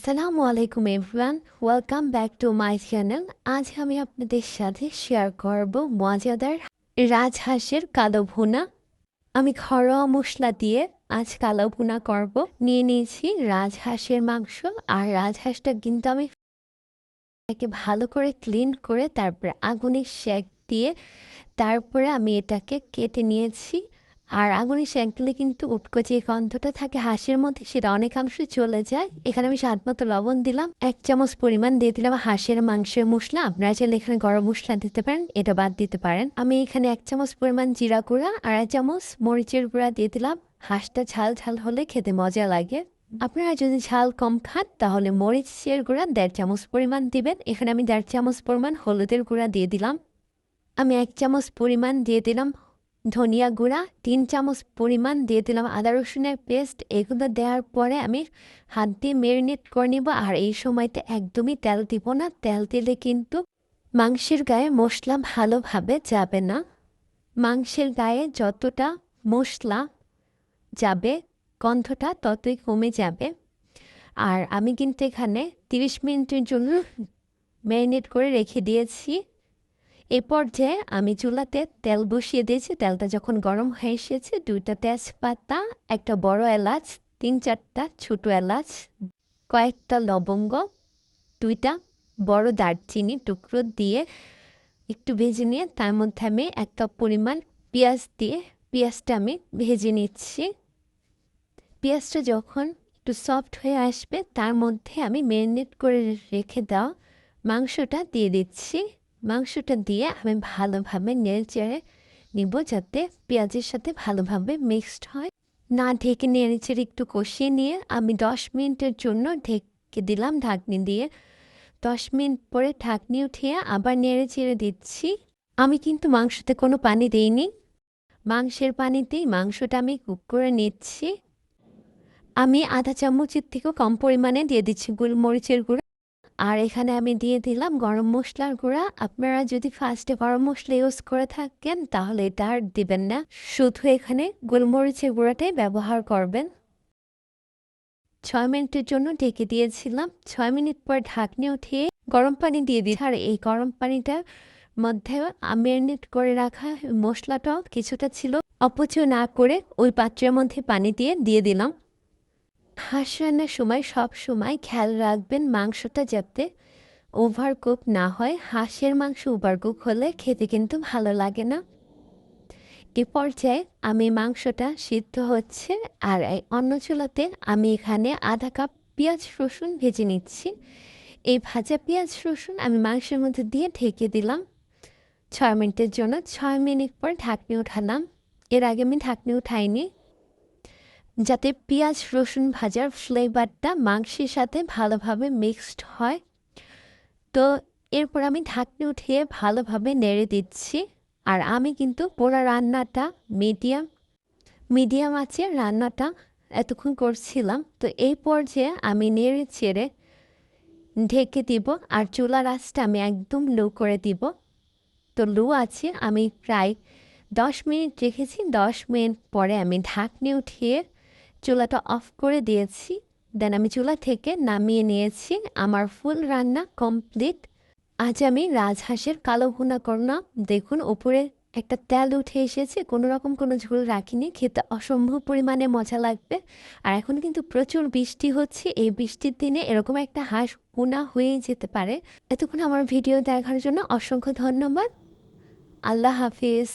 আসসালামু আলাইকুম everyone, welcome back to my channel. আজ আমি আপনাদের সাথে শেয়ার করব মজাদার রাজহাঁসের কালো ভুনা। আমি ঘরোয়া মশলা দিয়ে আজ কালো ভুনা করব। নিয়েছি রাজহাঁসের মাংস, আর রাজহাঁসটা কিন্তু আমি এটাকে ভালো করে ক্লিন করে তারপরে আগুনে সেঁক দিয়ে তারপরে আমি এটাকে কেটে নিয়েছি। আর আগুনে সেঁক দিলে কিন্তু উটকো যে গন্ধটা থাকে হাঁসের মধ্যে সেটা অনেকাংশে চলে যায়। এখানে আমি স্বাদ মতো লবণ দিলাম, 1 চামচ পরিমাণ দিয়ে দিলাম হাঁসের মাংসের মশলা। আপনারা চাইলে এখানে গরম মশলা দিতে পারেন, এটা বাদ দিতে পারেন। আমি এখানে 1 চামচ পরিমাণ জিরা গুঁড়া আর 1 চামচ মরিচের গুঁড়া দিয়ে দিলাম। হাঁসটা ঝাল ঝাল হলে খেতে মজা লাগে। আপনারা যদি ঝাল কম খান তাহলে মরিচের গুঁড়া 1.5 চামচ পরিমাণ দিবেন। এখানে আমি 1.5 চামচ পরিমাণ হলুদের গুঁড়া দিয়ে দিলাম। আমি 1 চামচ পরিমাণ দিয়ে দিলাম ধনিয়া গুঁড়া, 3 চামচ পরিমাণ দিয়ে দিলাম আদা রসুনের পেস্ট। এগুলো দেওয়ার পরে আমি হাত দিয়ে ম্যারিনেট করে নেব। আর এই সময়তে একদমই তেল দিব না, তেল দিলে কিন্তু মাংসের গায়ে মশলা ভালোভাবে যাবে না। মাংসের গায়ে যতটা মশলা যাবে গন্ধটা ততই কমে যাবে। আর আমি কিন্তু এখানে 30 মিনিটের জন্য ম্যারিনেট করে রেখে দিয়েছি। এ পর্যায়ে আমি চুলাতে তেল বসিয়ে দিয়েছি। তেলটা যখন গরম হয়ে এসেছে, 2টা তেজপাতা, একটা বড় এলাচ, 3-4টা ছোটো এলাচ, কয়েকটা লবঙ্গ, 2টা বড় দারচিনি টুকরো দিয়ে একটু ভেজে নিয়ে তার মধ্যে আমি 1 কাপ পরিমাণ পেঁয়াজ দিয়ে পেঁয়াজটা আমি ভেজে নিচ্ছি। পেঁয়াজটা যখন একটু সফট হয়ে আসবে তার মধ্যে আমি ম্যারিনেট করে রেখে দেওয়া মাংসটা দিয়ে দিচ্ছি। মাংসটা দিয়ে আমি ভালোভাবে নেড়েচেড়ে নিব যাতে পেঁয়াজের সাথে ভালোভাবে মিক্সড হয়। না ঢেকে নেড়েচেড়ে একটু কষিয়ে নিয়ে আমি 10 মিনিটের জন্য ঢেকে দিলাম ঢাকনি দিয়ে। 10 মিনিট পরে ঢাকনি উঠিয়ে আবার নেড়েচেড়ে দিচ্ছি। আমি কিন্তু মাংসতে কোনো পানি দিইনি, মাংসের পানিতেই মাংসটা আমি কুক করে নিচ্ছি। আমি আধা চামচের থেকেও কম পরিমাণে দিয়ে দিচ্ছি গোলমরিচের গুঁড়া। আর এখানে আমি দিয়ে দিলাম গরম মশলার গুঁড়া। আপনারা যদি ফার্স্টে গরম মশলা ইউজ করে থাকেন তাহলে এটা আর দিবেন না, শুধু এখানে গোলমরিচের গুঁড়াটাই ব্যবহার করবেন। 6 মিনিটের জন্য ঢেকে দিয়েছিলাম। 6 মিনিট পর ঢাকনি উঠিয়ে গরম পানি দিয়ে দিই। আর এই গরম পানিটার মধ্যে ম্যারিনেট করে রাখা মশলাটাও কিছুটা ছিল, অপচয় না করে ওই পাত্রের মধ্যে পানি দিয়ে দিলাম। হাঁস রান্নার সময় সব সময় খেয়াল রাখবেন মাংসটা যাতে ওভারকুক না হয়। হাঁসের মাংস ওভারকুক হলে খেতে কিন্তু ভালো লাগে না। এ পর্যায়ে আমি মাংসটা সিদ্ধ হচ্ছে আর অন্য চুলাতে আমি এখানে আধা কাপ পেঁয়াজ রসুন ভেজে নিচ্ছি। এই ভাজা পেঁয়াজ রসুন আমি মাংসের মধ্যে দিয়ে ঢেকে দিলাম 6 মিনিটের জন্য। 6 মিনিট পর ঢাকনি উঠালাম। এর আগে আমি ঢাকনি উঠাইনি যাতে পেঁয়াজ রসুন ভাজার ফ্লেভারটা মাংসের সাথে ভালোভাবে মিক্সড হয়। তো এরপর আমি ঢাকনি উঠিয়ে ভালোভাবে নেড়ে দিচ্ছি। আর আমি কিন্তু পুরো রান্নাটা মিডিয়াম আছে রান্নাটা এতক্ষণ করছিলাম। তো এই পর্যায়ে আমি নেড়ে চেড়ে ঢেকে দিব আর চুলার আঁচটা আমি একদম লো করে দিব। তো লো আছে আমি প্রায় 10 মিনিট রেখেছি। 10 মিনিট পরে আমি ঢাকনি উঠিয়ে চুলাটা অফ করে দিয়েছি। দেন আমি চুলা থেকে নামিয়ে নিয়েছি। আমার ফুল রান্না কমপ্লিট। আজ আমি রাজহাঁসের কালো ভুনা করলাম। দেখুন উপরে একটা তেল উঠে এসেছে, কোনো রকম কোনো ঝোল রাখিনি, খেতে অসম্ভব পরিমাণে মজা লাগবে। আর এখন কিন্তু প্রচুর বৃষ্টি হচ্ছে, এই বৃষ্টির দিনে এরকম একটা হাঁস ভুনা হয়ে যেতে পারে। এতক্ষণ আমার ভিডিও দেখার জন্য অসংখ্য ধন্যবাদ। আল্লাহ হাফিজ।